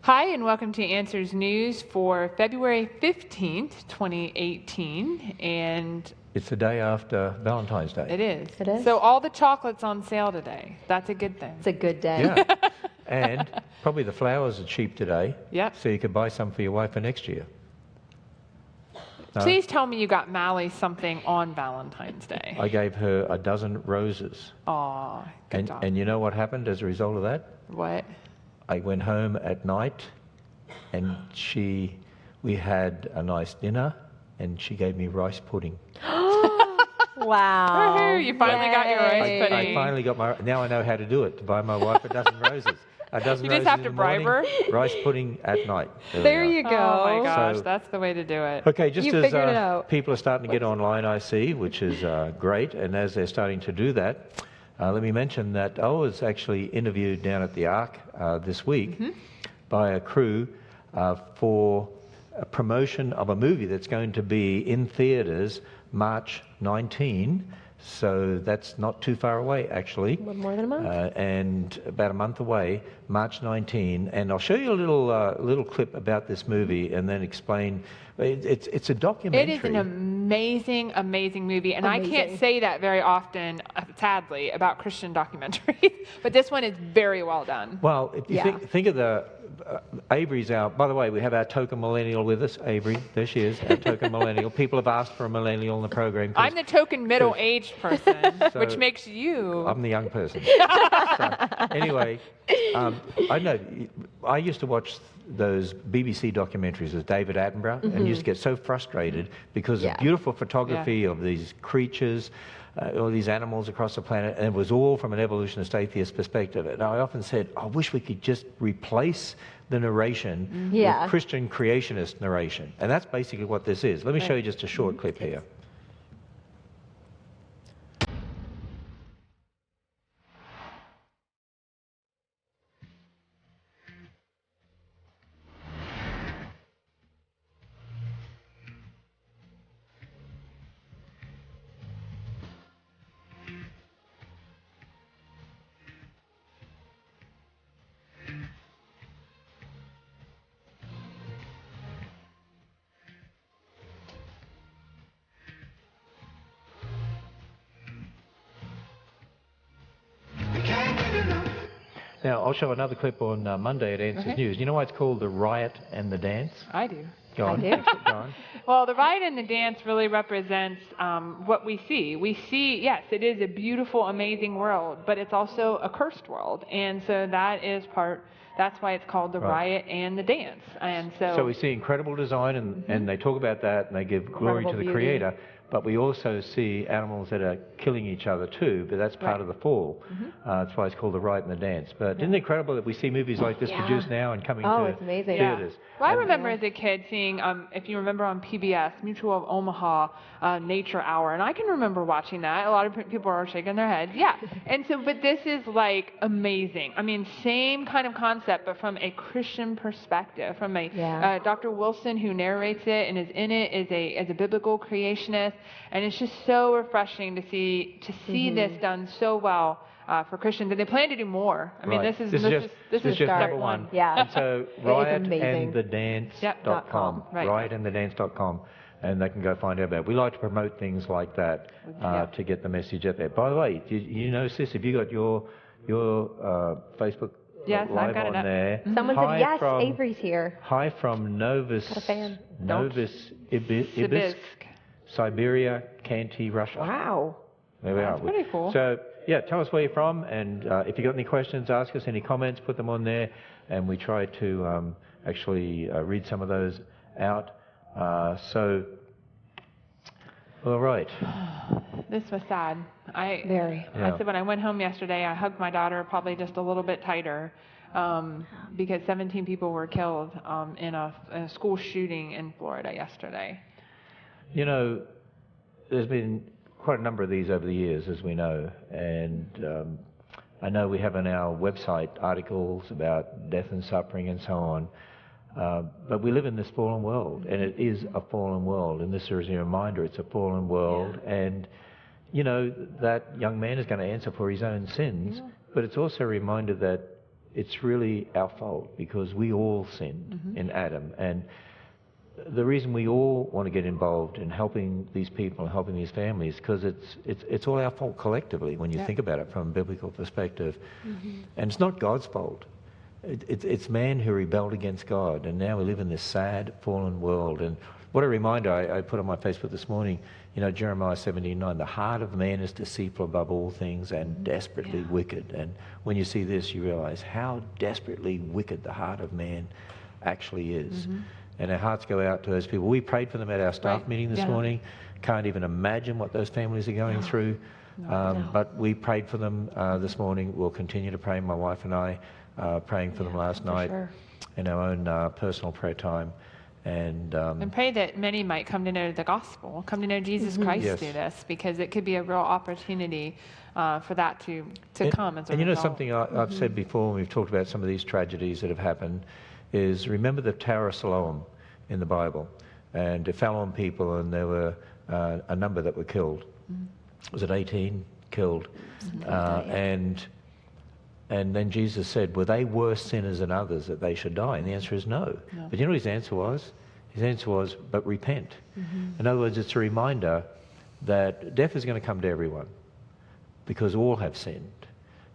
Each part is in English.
Hi, and welcome to Answers News for February 15th, 2018. And it's the day after Valentine's Day. it is. It is. So all the chocolate's on sale today. That's a good thing. It's a good day. Yeah. And probably the flowers are cheap today. Yep. So you could buy some for your wife for next year. No? Please tell me you got Mally something on Valentine's Day. I gave her a dozen roses. Aw, good job. And you know what happened as a result of that? What? I went home at night and we had a nice dinner and she gave me rice pudding. Wow. Woohoo, you finally got your rice Yay. pudding. I finally got now I know how to do it, to buy my wife a dozen roses. A dozen You roses just have in to the bribe morning, her? rice pudding at night. There you go. Oh my gosh, So- that's the way to do it. Okay, just You as figured it out. people are starting to get online, I see, which is great, and as they're starting to do that, let me mention that I was actually interviewed down at the Ark this week by a crew for a promotion of a movie that's going to be in theatres March 19. So that's not too far away, actually. A little more than a month. And about a month away, March 19. And I'll show you a little clip about this movie and then explain. It's a documentary. It is an amazing, amazing movie. And I can't Amazing. say that very often, sadly, about Christian documentaries. But this one is very well done. Well, if you Yeah. think of the Avery's out. By the way, we have our token millennial with us, Avery. There she is, our token millennial. People have asked for a millennial in the program. I'm the token middle-aged person, So- which makes you... I'm the young person. So, anyway, I know. I used to watch those BBC documentaries with David Attenborough and used to get so frustrated because Yeah. of beautiful photography of these creatures, all these animals across the planet, and it was all from an evolutionist atheist perspective. And I often said, I wish we could just replace the narration Yeah. with Christian creationist narration. And that's basically what this is. Let me show you just a short clip here. Now, I'll show another clip on Monday at Answers News. You know why it's called The Riot and the Dance? I do. Go on. do. Go on. Well, the riot and the dance really represents what we see. We see, yes, it is a beautiful, amazing world, but it's also a cursed world. And so that's why it's called the riot and the dance. And So we see incredible design, and they talk about that, and they give glory to Incredible the beauty. Creator. But we also see animals that are killing each other too, but that's part of the fall. That's why it's called The Riot and the Dance. But isn't it incredible that we see movies like this produced now and coming Oh, to it's amazing. theatres? Well, I remember as a kid seeing, if you remember on PBS, Mutual of Omaha, Nature Hour, and I can remember watching that. A lot of people are shaking their heads. Yeah. And so, but this is like amazing. I mean, same kind of concept, but from a Christian perspective, from a Dr. Wilson who narrates it and is in it as a biblical creationist, and it's just so refreshing to see this done so well. For Christians, and they plan to do more. I mean, Right. this is just start number one. Yeah. And so riotandthedance.com. Right. Riotandthedance.com. And they can go find out about it. We like to promote things like that to get the message out there. By the way, you notice this? Have you got your Facebook Yes, I've live got it on up. there? Someone Hi said, yes, from, Avery's here. Hi from Novus Got a fan. Ibis, Siberia, Kanty, Russia. Wow. There we are. pretty cool. So, yeah, tell us where you're from, and if you've got any questions, ask us, any comments, put them on there, and we try to actually read some of those out. All right. This was sad. Very. I said when I went home yesterday, I hugged my daughter probably just a little bit tighter because 17 people were killed in a school shooting in Florida yesterday. You know, there's been quite a number of these over the years, as we know, and I know we have on our website articles about death and suffering and so on, but we live in this fallen world, and it is a fallen world, and this is a reminder it's a fallen world, and you know, that young man is going to answer for his own sins, but it's also a reminder that it's really our fault because we all sinned in Adam. And the reason we all want to get involved in helping these people and helping these families, because it's all our fault collectively when you think about it from a biblical perspective. And it's not God's fault. It's man who rebelled against God, and now we live in this sad, fallen world. And what a reminder I put on my Facebook this morning, Jeremiah 17:9, the heart of man is deceitful above all things and desperately wicked. And when you see this, you realize how desperately wicked the heart of man actually is. And our hearts go out to those people. We prayed for them at our staff meeting this morning. Can't even imagine what those families are going through. But we prayed for them this morning. We'll continue to pray, my wife and I, praying for them last night in our own personal prayer time. And pray that many might come to know the gospel, come to know Jesus Christ through this, because it could be a real opportunity for that to come as a result. Something I've said before when we've talked about some of these tragedies that have happened is remember the Tower of Siloam in the Bible, and it fell on people, and there were a number that were killed. Was it 18 killed? And then Jesus said, were they worse sinners than others that they should die? And the answer is no. But you know what his answer was? His answer was, but repent. In other words, it's a reminder that death is going to come to everyone because all have sinned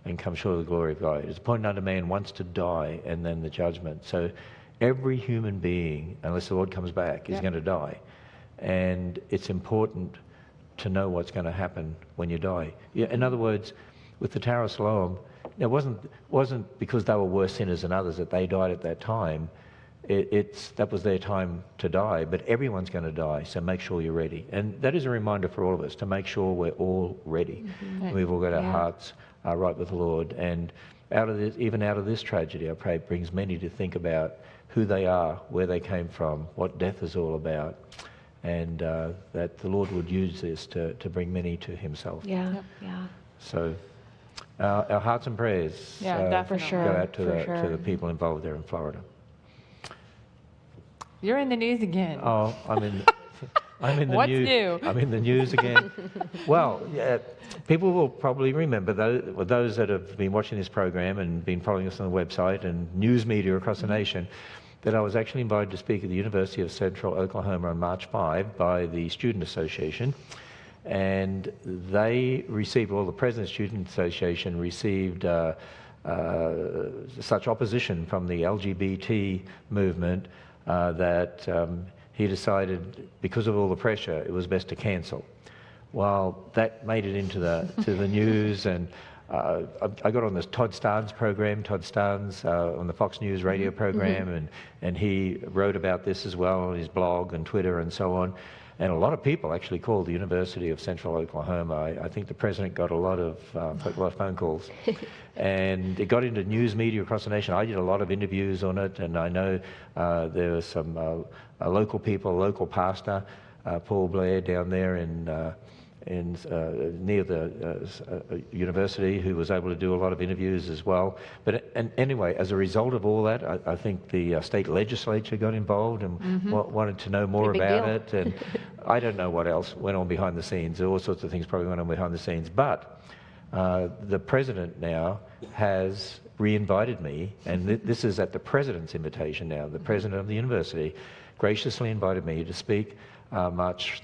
and come short of the glory of God. It's appointed unto man once to die and then the judgment. So every human being, unless the Lord comes back, is going to die. And it's important to know what's going to happen when you die. In other words, with the Tower of Siloam, it wasn't because they were worse sinners than others that they died at that time. That was their time to die, but everyone's going to die, so make sure you're ready. And that is a reminder for all of us to make sure we're all ready. We've all got our hearts right with the Lord. And even out of this tragedy, I pray it brings many to think about who they are, where they came from, what death is all about, and that the Lord would use this to bring many to himself. So our hearts and prayers go out to the people involved there in Florida. You're in the news again. Oh, I'm in the What's news. new? I'm in the news again. Well, people will probably remember, those that have been watching this program and been following us on the website and news media across the nation, that I was actually invited to speak at the University of Central Oklahoma on March 5 by the Student Association. And they received, the President Student Association received such opposition from the LGBT movement that he decided, because of all the pressure, it was best to cancel. Well, that made it into the news, and I got on this Todd Starnes program, on the Fox News radio program, and he wrote about this as well on his blog and Twitter and so on. And a lot of people actually called the University of Central Oklahoma. I think the president got a lot of phone calls. And it got into news media across the nation. I did a lot of interviews on it, and I know there were some local people, a local pastor, Paul Blair, down there near the university, who was able to do a lot of interviews as well. But anyway, as a result of all that, I think the state legislature got involved and wanted to know more about it. And I don't know what else went on behind the scenes. All sorts of things probably went on behind the scenes. But the president now has re-invited me, and this is at the president's invitation now. The president of the university graciously invited me to speak March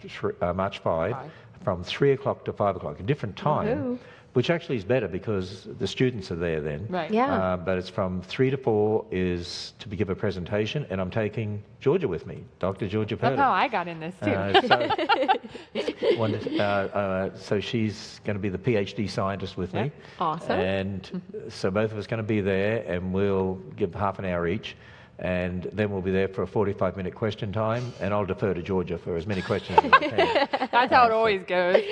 5. From 3 o'clock to 5 o'clock, a different time, which actually is better because the students are there then. Right. But it's from 3 to 4 is to give a presentation, and I'm taking Georgia with me, Dr. Georgia Purdy. That's how I got in this too. So she's going to be the PhD scientist with me. Awesome. And so both of us are going to be there, and we'll give half an hour each. And then we'll be there for a 45-minute question time, and I'll defer to Georgia for as many questions as I can. That's how it always goes.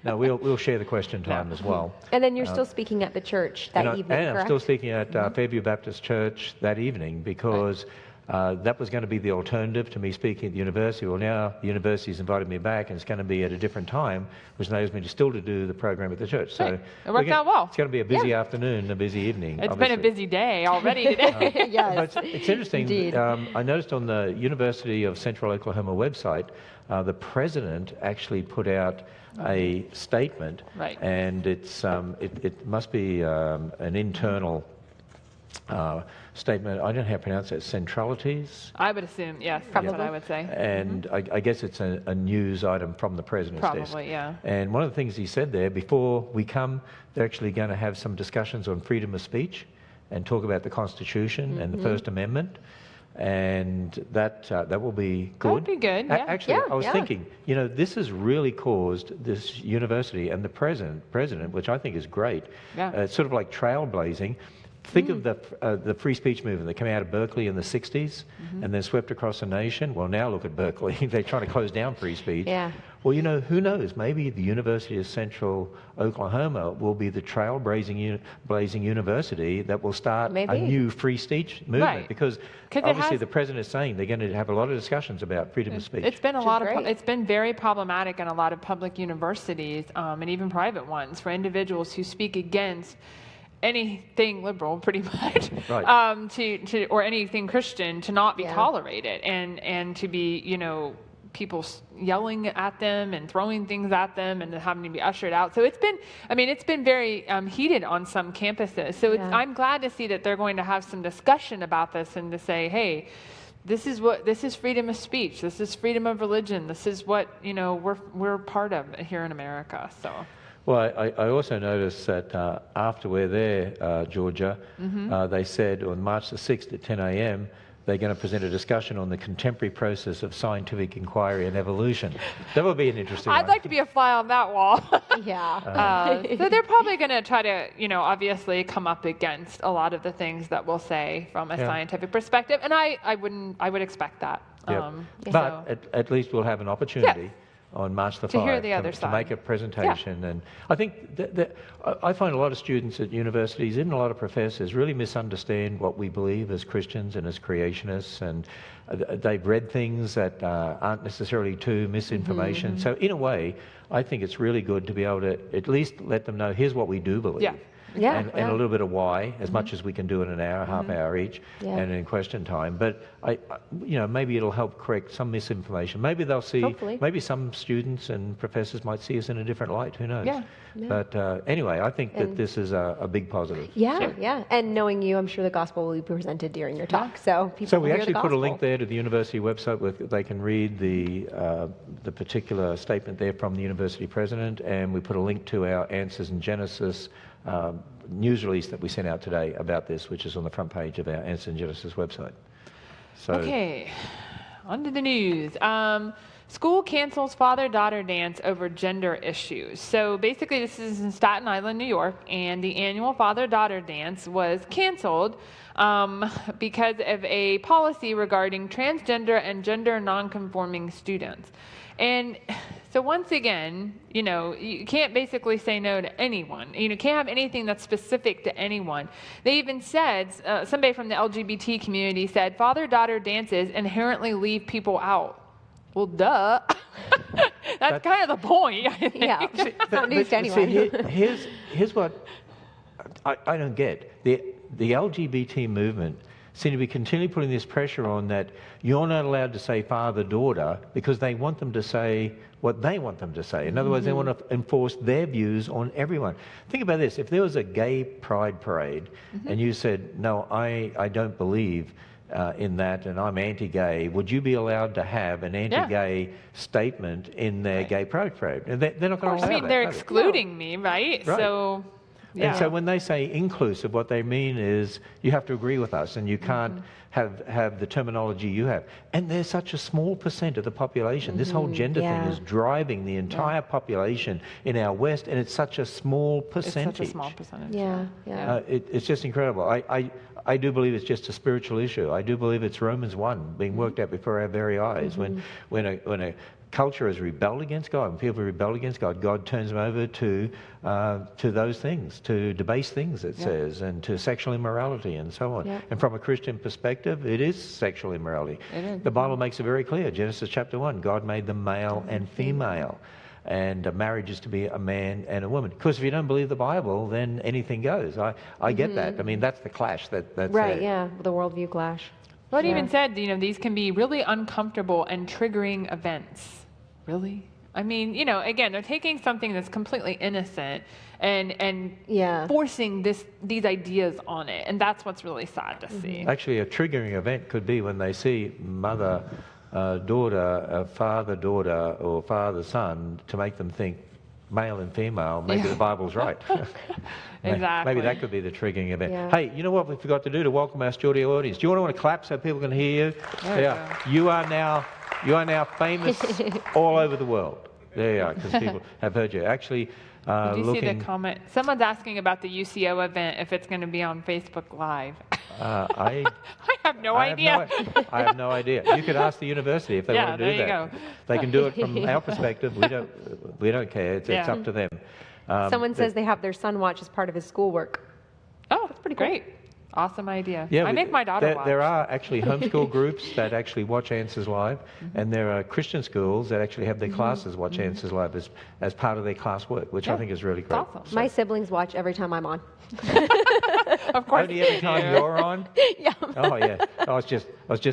No, we'll share the question time as well. And then you're still speaking at the church that evening, correct? I'm still speaking at Fairview Baptist Church that evening because that was going to be the alternative to me speaking at the university. Well, now the university's invited me back, and it's going to be at a different time, which enables me to still do the program at the church. So it worked out well. It's going to be a busy afternoon, a busy evening. It's been a busy day already today. Yes. But it's interesting. Indeed. I noticed on the University of Central Oklahoma website, the president actually put out a statement, Right. and it must be an internal statement. I don't know how to pronounce it. Centralities. I would assume, yes, that's what I would say. And I guess it's a news item from the president's desk. Probably, yeah. And one of the things he said there, before we come, they're actually going to have some discussions on freedom of speech and talk about the Constitution and the First Amendment. And that will be good. That would be good, yeah. Actually, I was thinking, this has really caused this university and the president, which I think is great. It's sort of like trailblazing. Think of the free speech movement that came out of Berkeley in the 60s and then swept across the nation. Well, now look at Berkeley. They're trying to close down free speech. Yeah. Well, who knows? Maybe the University of Central Oklahoma will be the trailblazing university that will start a new free speech movement. Right. Because obviously the president is saying they're going to have a lot of discussions about freedom of speech. It's been it's been very problematic in a lot of public universities and even private ones for individuals who speak against anything liberal, pretty much, right. Or anything Christian, to not be tolerated, and to be, people yelling at them and throwing things at them and having to be ushered out. So it's been very heated on some campuses. So I'm glad to see that they're going to have some discussion about this and to say, hey, this is freedom of speech. This is freedom of religion. This is what, we're part of here in America. So. Well, I also noticed that after we're there, Georgia, they said on March the 6th at 10 a.m., they're going to present a discussion on the contemporary process of scientific inquiry and evolution. That would be an interesting one. I'd like to be a fly on that wall. Yeah. So they're probably going to try to, obviously come up against a lot of the things that we'll say from a scientific perspective. And I would expect that. Yep. But at least we'll have an opportunity on March the 5th to hear the other side, to make a presentation. And I think that I find a lot of students at universities, even a lot of professors, really misunderstand what we believe as Christians and as creationists, and they've read things that aren't necessarily true, misinformation. So in a way, I think it's really good to be able to at least let them know, here's what we do believe. And a little bit of why, as much as we can do in an hour, half hour each, and in question time. But maybe it'll help correct some misinformation. Maybe they'll see. Hopefully. Maybe some students and professors might see us in a different light. Who knows? But anyway, I think that this is a big positive. Yeah. And knowing you, I'm sure the gospel will be presented during your talk, so people. So will we hear actually the put a gospel. link there to the university website where they can read the particular statement there from the university president, and we put a link to our Answers in Genesis news release that we sent out today about this, which is on the front page of our Answers in Genesis website. So, okay, on to the news. School cancels father-daughter dance over gender issues. So basically this is in Staten Island, New York, and the annual father-daughter dance was canceled because of a policy regarding transgender and gender non-conforming students. And so once again, you can't basically say no to anyone. You can't have anything that's specific to anyone. They even said, somebody from the LGBT community said, father-daughter dances inherently leave people out. Well, duh. That's kind of the point, I think. Yeah, it's not news to anyone. Here's what I don't get. The LGBT movement seem to be continually putting this pressure on that you're not allowed to say father-daughter because they want them to say what they want them to say. In other words, they want to enforce their views on everyone. Think about this. If there was a gay pride parade and you said, no, I don't believe in that and I'm anti-gay, would you be allowed to have an anti-gay statement in their gay pride parade? And they're not going to allow that. I mean, they're excluding me, right? So... And so when they say inclusive, what they mean is you have to agree with us and you can't have the terminology you have. And they're such a small percent of the population. This whole gender thing is driving the entire population in our West, and it's such a small percentage. It's such a small percentage. It's just incredible. I do believe it's just a spiritual issue. I do believe it's Romans 1 being worked out before our very eyes. When a culture has rebelled against God, and people rebel against God, God turns them over to those things, to debase things, it says, and to sexual immorality and so on. And from a Christian perspective, it is sexual immorality. The Bible makes it very clear. Genesis chapter 1, God made them male and female. And marriage is to be a man and a woman. Because if you don't believe the Bible, then anything goes. I get that. I mean, that's the clash. That's right, the worldview clash. Well, it even said, these can be really uncomfortable and triggering events. Really? I mean, again, they're taking something that's completely innocent and Yeah. forcing these ideas on it, and that's what's really sad to see. Actually, a triggering event could be when they see mother, daughter, father-daughter, or father-son, to make them think male and female, maybe the Bible's right. Exactly. Maybe that could be the triggering event. Yeah. Hey, you know what we forgot to do to welcome our studio audience? Do you want to clap so people can hear you? There You are now famous all over the world. There you are, because people have heard you. Actually, Did you see the comment? Someone's asking about the UCO event, if it's going to be on Facebook Live. I have no idea. I have no idea. You could ask the university if they want to do that. There you go. They can do it from our perspective. We don't care. It's up to them. Someone says they have their son watch as part of his schoolwork. Oh, that's pretty great. Awesome idea. Yeah, I make my daughter watch. There are actually homeschool groups that actually watch Answers Live, and there are Christian schools that actually have their classes watch Answers Live as part of their classwork, which I think is really great. Awesome. So, My siblings watch every time I'm on. Of course. only every time you're on? Yeah. Oh, yeah. I was just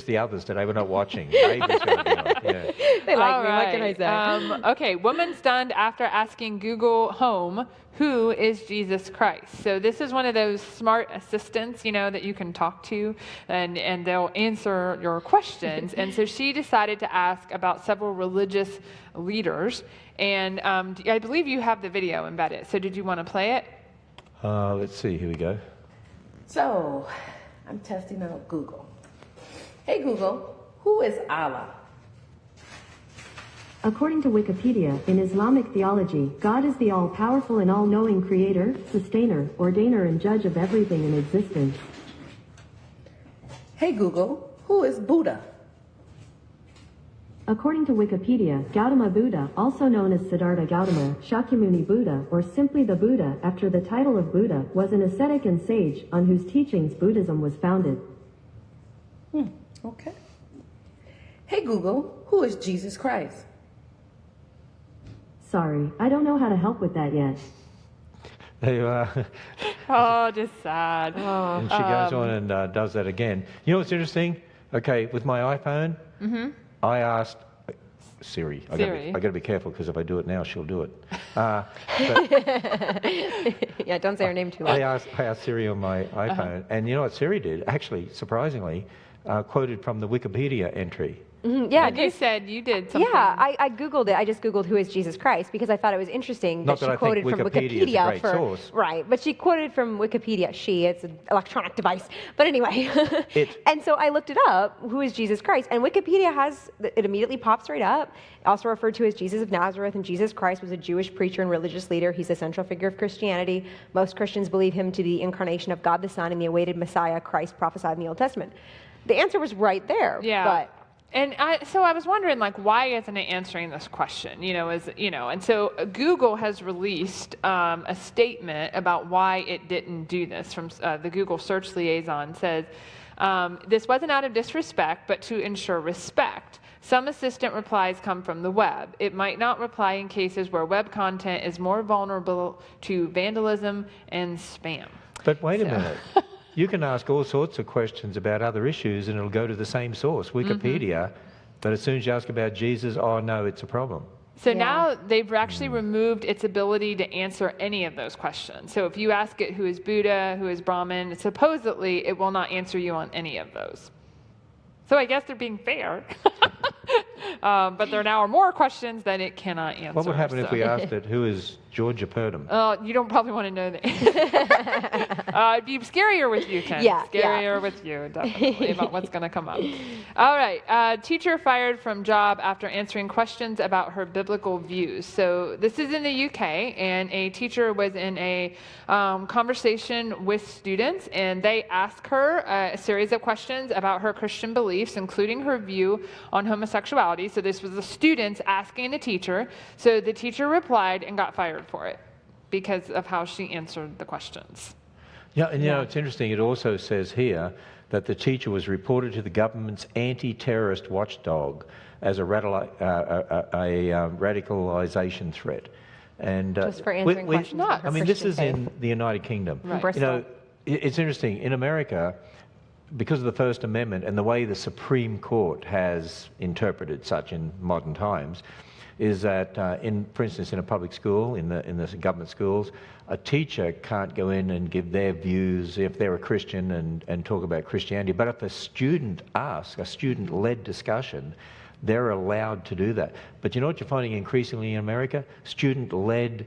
the others today. We're not watching. Babies are on. Yeah. They like All me. What can I right. say? Okay, woman stunned after asking Google Home, who is Jesus Christ? So this is one of those smart assistants, that you can talk to, and they'll answer your questions. And so she decided to ask about several religious leaders. And I believe you have the video embedded. So did you want to play it? Let's see. Here we go. So, I'm testing out Google. Hey Google, who is Allah? According to Wikipedia, in Islamic theology, God is the all-powerful and all-knowing creator, sustainer, ordainer, and judge of everything in existence. Hey Google, who is Buddha? According to Wikipedia, Gautama Buddha, also known as Siddhartha Gautama, Shakyamuni Buddha, or simply the Buddha, after the title of Buddha, was an ascetic and sage, on whose teachings Buddhism was founded. Okay. Hey Google, who is Jesus Christ? Sorry, I don't know how to help with that yet. There you are. Oh, just sad. And she goes on and does that again. You know what's interesting? Okay, with my iPhone, I asked Siri. I got to be careful because if I do it now, she'll do it. Yeah, don't say her name too I loud. asked Siri on my iPhone, and you know what Siri did? Actually, surprisingly, quoted from the Wikipedia entry. Yeah, And you said you did something. Yeah, I Googled it. I just Googled who is Jesus Christ because I thought it was interesting Not that that she I quoted think from Wikipedia is a Wikipedia great for source. Right, but she quoted from Wikipedia. It's an electronic device. But anyway, and so I looked it up. Who is Jesus Christ? And Wikipedia has it immediately pops right up. Also referred to as Jesus of Nazareth, and Jesus Christ was a Jewish preacher and religious leader. He's a central figure of Christianity. Most Christians believe him to be the incarnation of God the Son and the awaited Messiah, Christ prophesied in the Old Testament. The answer was right there. Yeah. But And so I was wondering, why isn't it answering this question? And so Google has released a statement about why it didn't do this. From the Google search liaison says, this wasn't out of disrespect, but to ensure respect. Some assistant replies come from the web. It might not reply in cases where web content is more vulnerable to vandalism and spam. But wait a minute. You can ask all sorts of questions about other issues and it'll go to the same source, Wikipedia, but as soon as you ask about Jesus, oh no, it's a problem. So now they've actually removed its ability to answer any of those questions. So if you ask it who is Buddha, who is Brahman, supposedly it will not answer you on any of those. So I guess they're being fair. But there now are more questions that it cannot answer. What would happen if we asked it, who is Georgia Purdom? You don't probably want to know that. It'd be scarier with you, Ken. Yeah, Scarier with you, definitely, about what's going to come up. All right. Teacher fired from job after answering questions about her biblical views. So this is in the UK, and a teacher was in a conversation with students, and they asked her a series of questions about her Christian beliefs, including her view on homosexuality. So this was the students asking the teacher. So the teacher replied and got fired for it because of how she answered the questions. Yeah, and it's interesting. It also says here that the teacher was reported to the government's anti-terrorist watchdog as a radicalization threat. And just for answering questions about her this Christian is faith. in the United Kingdom. In Bristol. It's interesting. In America, because of the First Amendment and the way the Supreme Court has interpreted such in modern times, is that, for instance, in a public school, in the government schools, a teacher can't go in and give their views if they're a Christian and talk about Christianity. But if a student asks, a student-led discussion, they're allowed to do that. But you know what you're finding increasingly in America? Student-led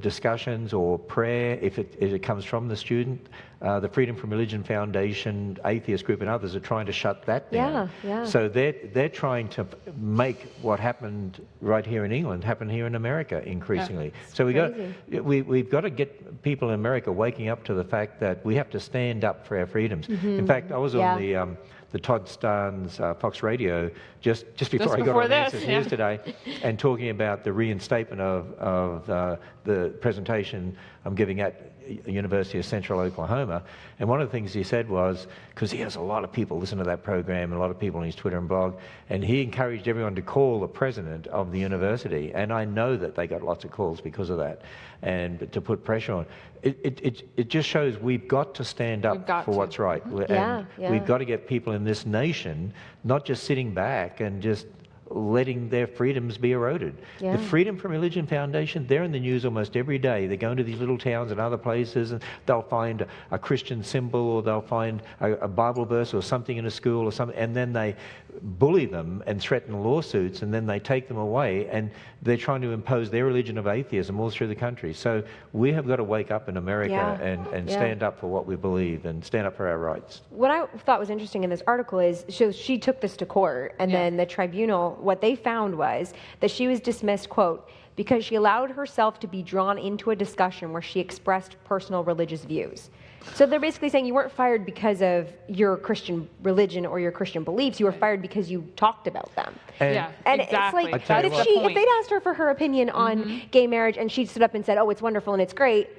discussions or prayer, if it comes from the student. The Freedom from Religion Foundation, Atheist Group and others are trying to shut that down. So they're trying to make what happened right here in England happen here in America increasingly. So we've got to get people in America waking up to the fact that we have to stand up for our freedoms. In fact, I was on the Todd Starnes Fox Radio just before I got on Answers News today, and talking about the reinstatement of the presentation I'm giving at University of Central Oklahoma. And one of the things he said was, because he has a lot of people listen to that program, and a lot of people on his Twitter and blog, and he encouraged everyone to call the president of the university. And I know that they got lots of calls because of that, and to put pressure on. It just shows we've got to stand up for what's right. And we've got to get people in this nation not just sitting back and just letting their freedoms be eroded. The Freedom from Religion Foundation, they're in the news almost every day. They go into these little towns and other places, and they'll find a Christian symbol, or they'll find a Bible verse or something in a school or something, and then they bully them and threaten lawsuits, and then they take them away, and they're trying to impose their religion of atheism all through the country. So we have got to wake up in America and stand up for what we believe and stand up for our rights. What I thought was interesting in this article is she took this to court, and then the tribunal, what they found was that she was dismissed, quote, because she allowed herself to be drawn into a discussion where she expressed personal religious views. So they're basically saying you weren't fired because of your Christian religion or your Christian beliefs. You were fired because you talked about them. And exactly. It's like, but if they'd asked her for her opinion on gay marriage and she stood up and said, oh, it's wonderful and it's great,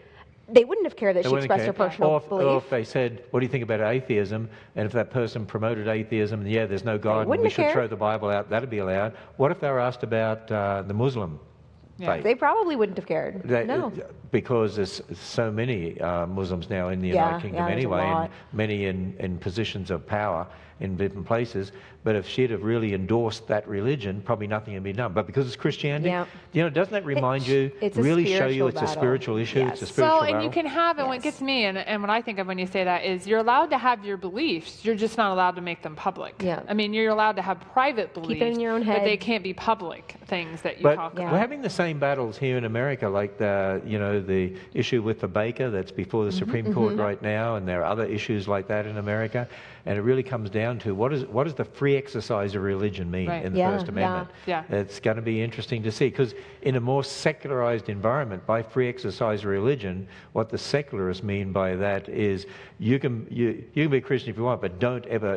they wouldn't have cared that she expressed her personal belief. Or if they said, what do you think about atheism? And if that person promoted atheism, there's no God, and we should throw the Bible out, that'd be allowed. What if they were asked about the Muslim faith? They probably wouldn't have cared. No. Because there's so many Muslims now in the United Kingdom anyway, and many in positions of power in different places. But if she'd have really endorsed that religion, probably nothing had been done. But because it's Christianity, doesn't that remind you, really show you it's a spiritual issue? It's a spiritual battle. And you can have, and what gets me, and what I think of when you say that is, you're allowed to have your beliefs, you're just not allowed to make them public. I mean, you're allowed to have private beliefs. Keep it in your own head. But they can't be public things that you talk about. We're having the same battles here in America, like the issue with the baker that's before the Supreme Court right now, and there are other issues like that in America. And it really comes down to what does the free exercise of religion mean in the First Amendment? It's going to be interesting to see, because in a more secularized environment, by free exercise of religion, what the secularists mean by that is you can be a Christian if you want, but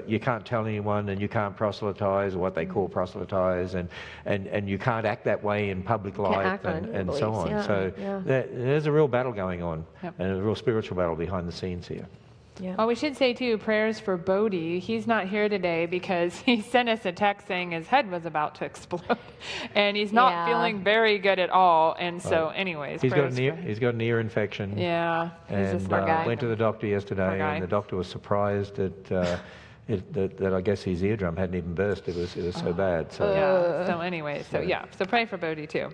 you can't tell anyone, and you can't proselytize, or what they call proselytize, and you can't act that way in public life, and so on. So there's a real battle going on, and a real spiritual battle behind the scenes here. Well, we should say, too, prayers for Bodie. He's not here today because he sent us a text saying his head was about to explode. And he's not feeling very good at all. And so, anyways, he's got an ear infection. Yeah. And went to the doctor yesterday, and the doctor was surprised that I guess his eardrum hadn't even burst. It was so bad. So So anyways, so pray for Bodie, too.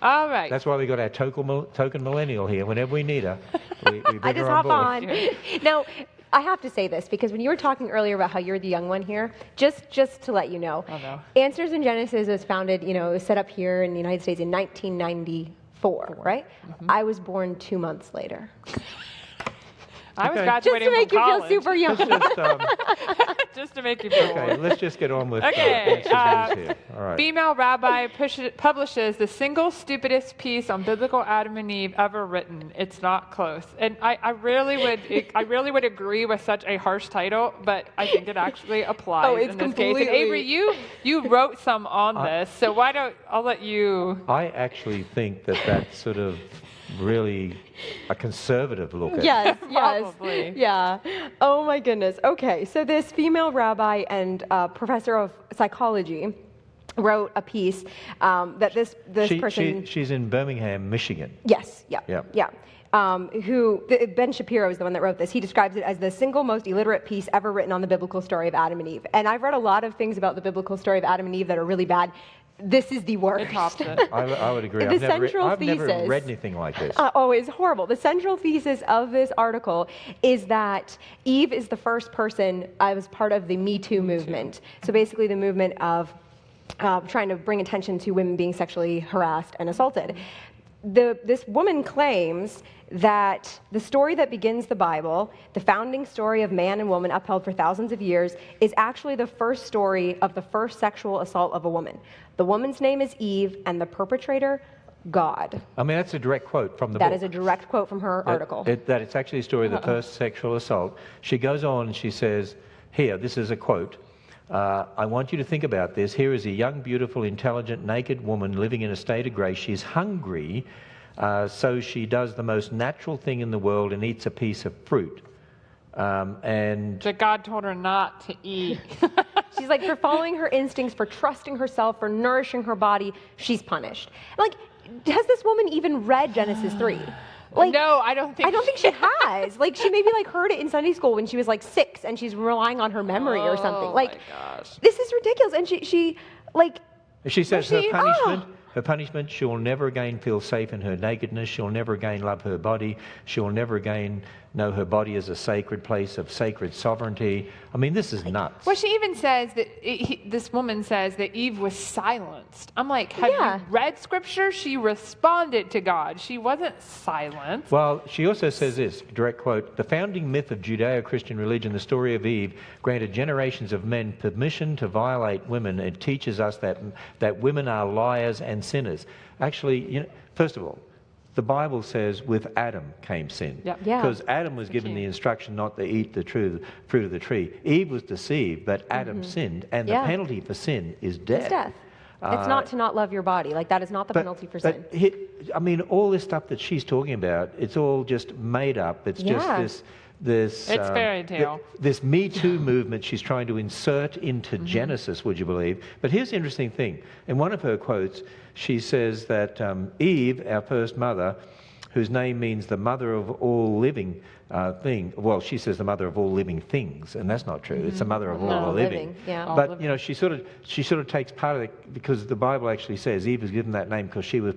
All right. That's why we got our token millennial here. Whenever we need her, we bring I just her on hop board. on. Now, I have to say this, because when you were talking earlier about how you're the young one here, just to let you know, Answers in Genesis was founded, was set up here in the United States in 1994, right? I was born 2 months later. I was graduating just to make from you college. feel super young. Just to make you feel old. Okay, let's just get on with Okay, Answers News here. All right. Female rabbi publishes the single stupidest piece on biblical Adam and Eve ever written. It's not close. And I really would agree with such a harsh title, but I think it actually applies in this case. And Avery, you wrote some on this, so I'll let you. I actually think that's sort of really a conservative look at it. Yes. Probably. Yeah. Oh my goodness. Okay, so this female rabbi and professor of psychology wrote a piece that this person. She's in Birmingham, Michigan. Yes. Yeah. Ben Shapiro is the one that wrote this. He describes it as the single most illiterate piece ever written on the biblical story of Adam and Eve. And I've read a lot of things about the biblical story of Adam and Eve that are really bad. this is the worst. It tops it. I would agree. The I've never central I've never thesis- read anything like this. Oh, it's horrible. The central thesis of this article is that Eve is the first person as part of the Me Too movement. So basically the movement of trying to bring attention to women being sexually harassed and assaulted. This woman claims that the story that begins the Bible, the founding story of man and woman upheld for thousands of years, is actually the first story of the first sexual assault of a woman. The woman's name is Eve, and the perpetrator, God. I mean, that's a direct quote from the book. That is a direct quote from her article. That it's actually a story of the first sexual assault. She goes on and she says, here, this is a quote. I want you to think about this. Here is a young, beautiful, intelligent, naked woman living in a state of grace. She's hungry, so she does the most natural thing in the world and eats a piece of fruit. And That God told her not to eat. She's like, for following her instincts, for trusting herself, for nourishing her body, she's punished. Like, has this woman even read Genesis 3? Like, No, I don't think she has. Like, she maybe like heard it in Sunday school when she was like 6, and she's relying on her memory or something. Like, my gosh. this is ridiculous. And she like, she says she- her punishment, she will never again feel safe in her nakedness. She'll never again love her body. She'll never again know her body as a sacred place of sacred sovereignty. I mean, this is nuts. Well, she even says that this woman says that Eve was silenced. I'm like, have Yeah. you read scripture? She responded to God. She wasn't silenced. Well, she also says this, direct quote, the founding myth of Judeo-Christian religion, the story of Eve, granted generations of men permission to violate women. It teaches us that women are liars and sinners. Actually, you know, first of all, the Bible says with Adam came sin. Yep. Yeah. Because Adam was given the instruction not to eat the fruit of the tree. Eve was deceived, but Adam sinned, and the penalty for sin is death. it's death. It's not to not love your body. Like, that is not the penalty for sin. I mean, all this stuff that she's talking about, it's all just made up. It's just this It's fairy tale. This Me Too movement she's trying to insert into Genesis, would you believe? But here's the interesting thing. In one of her quotes, she says that Eve, our first mother, whose name means the mother of all living well, she says the mother of all living things, and that's not true. It's the mother of all the living. Yeah. But you know, she sort of takes part of it because the Bible actually says Eve was given that name because she was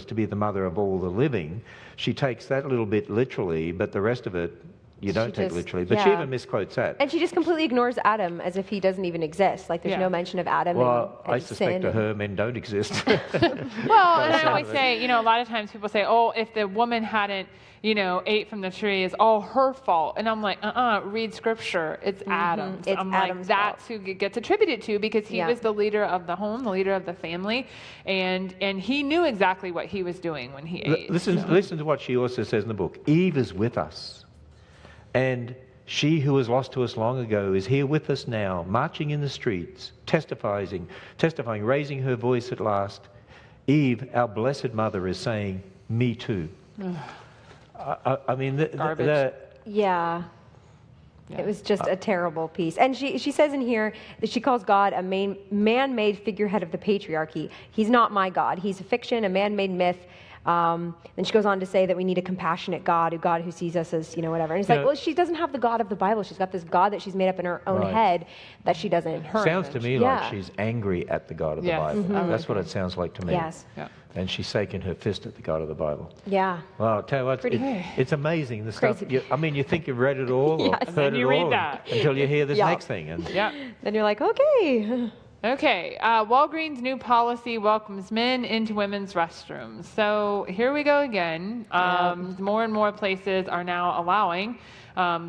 to be the mother of all the living. She takes that a little bit literally, but the rest of it you don't take literally. But she even misquotes that. And she just completely ignores Adam as if he doesn't even exist. Like, there's no mention of Adam. Well, and I suspect to her men don't exist. Well, and I always say, you know, a lot of times people say, oh, if the woman hadn't, you know, ate from the tree, it's all her fault. And I'm like, read scripture. It's Adam's. It's I'm Adam's like, that's who it gets attributed to because he was the leader of the home, the leader of the family, and he knew exactly what he was doing when he ate. Listen to what she also says in the book. Eve is with us. And she who was lost to us long ago is here with us now, marching in the streets, testifying, raising her voice at last. Eve, our blessed mother, is saying, me too. I mean, Garbage. Yeah. It was just a terrible piece. And she says in here that she calls God a man-made figurehead of the patriarchy. He's not my God. He's a fiction, a man-made myth. Then she goes on to say that we need a compassionate God who sees us as, you know, whatever. And it's like, well, she doesn't have the God of the Bible. She's got this God that she's made up in her own head that she doesn't. Sounds to me like she's angry at the God of the Bible. That's what it sounds like to me. Yes. Yeah. And she's shaking her fist at the God of the Bible. Yeah. Well, I'll tell you what, it's amazing, the stuff. Crazy. You think you've read it all or Yes. heard And it you read all that. until you hear this Yeah. next thing. And Then you're like, okay. Okay, Walgreens' new policy welcomes men into women's restrooms. So here we go again. More and more places are now allowing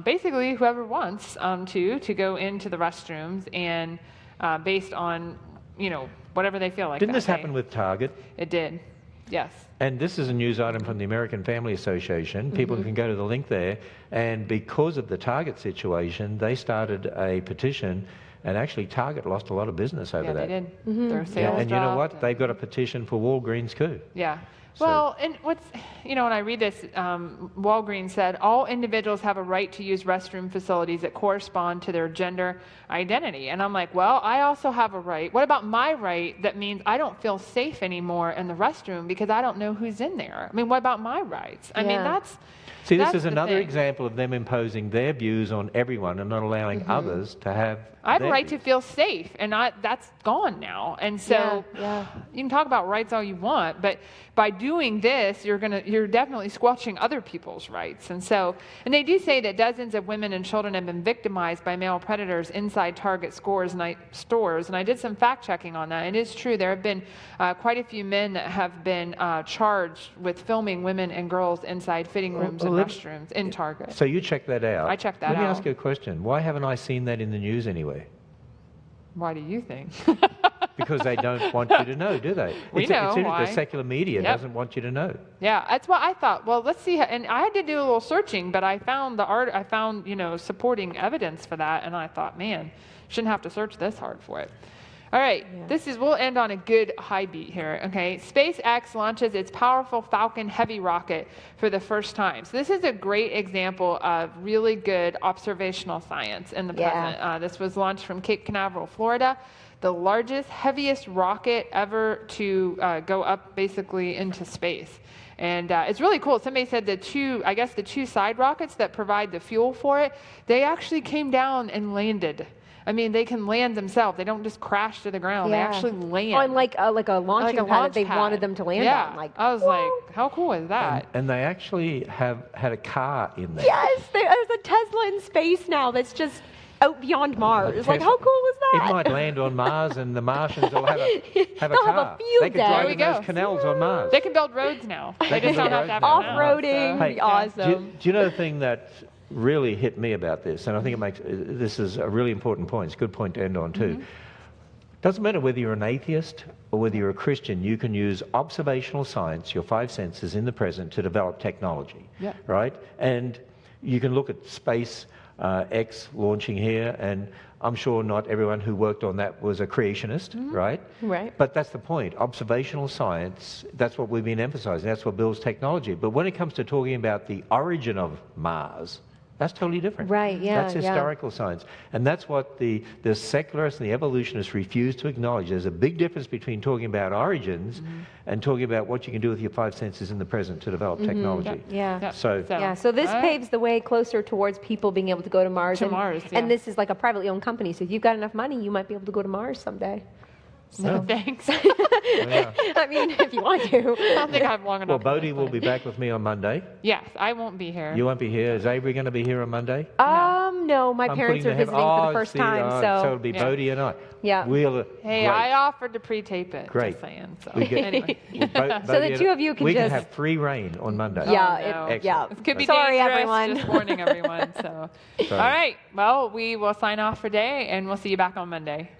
basically whoever wants to go into the restrooms and based on, you know, whatever they feel like. didn't that this happen day. with Target? It did, yes. And this is a news item from the American Family Association. People can go to the link there. And because of the Target situation, they started a petition. And actually, Target lost a lot of business over that. Yeah, they did. Their sales And you know dropped what? They've got a petition for Walgreens too. Yeah. So- Well, and what's, you know, when I read this, Walgreens said, all individuals have a right to use restroom facilities that correspond to their gender identity. And I'm like, well, I also have a right. What about my right that means I don't feel safe anymore in the restroom because I don't know who's in there? I mean, what about my rights? I mean, See, this That's is the another thing. example of them imposing their views on everyone and not allowing others to have I have a their right to views. feel safe, and that's gone now. And so Yeah. you can talk about rights all you want, but by doing this, you're definitely squelching other people's rights. And they do say that dozens of women and children have been victimized by male predators inside Target stores, and I did some fact checking on that. It is true. There have been quite a few men that have been charged with filming women and girls inside fitting rooms and restrooms in Target. So you check that out. I checked that Let me out. ask you a question. Why haven't I seen that in the news anyway? Why do you think? Because they don't want you to know, do they? We know why. The secular media Yep. doesn't want you to know. Yeah, that's what I thought. Well, let's see. And I had to do a little searching, but I found supporting evidence for that, and I thought, man, shouldn't have to search this hard for it. All right, we'll end on a good high beat here, okay? SpaceX launches its powerful Falcon Heavy rocket for the first time. So this is a great example of really good observational science in the present. This was launched from Cape Canaveral, Florida, the largest, heaviest rocket ever to go up basically into space. And it's really cool. Somebody said the two side rockets that provide the fuel for it, they actually came down and landed. I mean, they can land themselves. They don't just crash to the ground. They actually land. On like a launching pad that they wanted them to land on. Like, I was like, how cool is that? And they actually have had a car in there. yes, there's a Tesla in space now that's just out beyond Mars. Like, how cool is that? It might land on Mars, and the Martians will have a They'll car. have a field They could day. drive There in we those go. canals on Mars. They can build roads now. They can just don't build have to have roads it now. now. Off-roading, Hey, awesome. Do you know the thing that really hit me about this, and I think this is a really important point. It's a good point to end on too. Doesn't matter whether you're an atheist or whether you're a Christian, you can use observational science, your five senses in the present, to develop technology, right? And you can look at SpaceX launching here, and I'm sure not everyone who worked on that was a creationist, right? Right. But that's the point. Observational science, that's what we've been emphasizing. That's what builds technology. But when it comes to talking about the origin of Mars, that's totally different. Right, yeah, That's historical science. And that's what the secularists and the evolutionists refuse to acknowledge. There's a big difference between talking about origins and talking about what you can do with your five senses in the present to develop technology. Yeah. So So this all right. paves the way closer towards people being able to go to Mars. And this is like a privately owned company, so if you've got enough money, you might be able to go to Mars someday. So thanks. yeah. I mean, if you want to. I don't think I have long enough. Well, for Bodhi this, will but- be back with me on Monday. Yes, I won't be here. You won't be here. Is Avery going to be here on Monday? No, my I'm parents putting are the visiting for the first see, time, so it'll be Yeah. Bodhi and I. Yeah. Hey, great. I offered to pre-tape it. Great. Just saying. So We get- anyway. So the two of you can we just- can have free reign on Monday. Yeah, no. yeah. It could be Sorry, dangerous, everyone. Just warning everyone. So, all right. Well, we will sign off for today, and we'll see you back on Monday.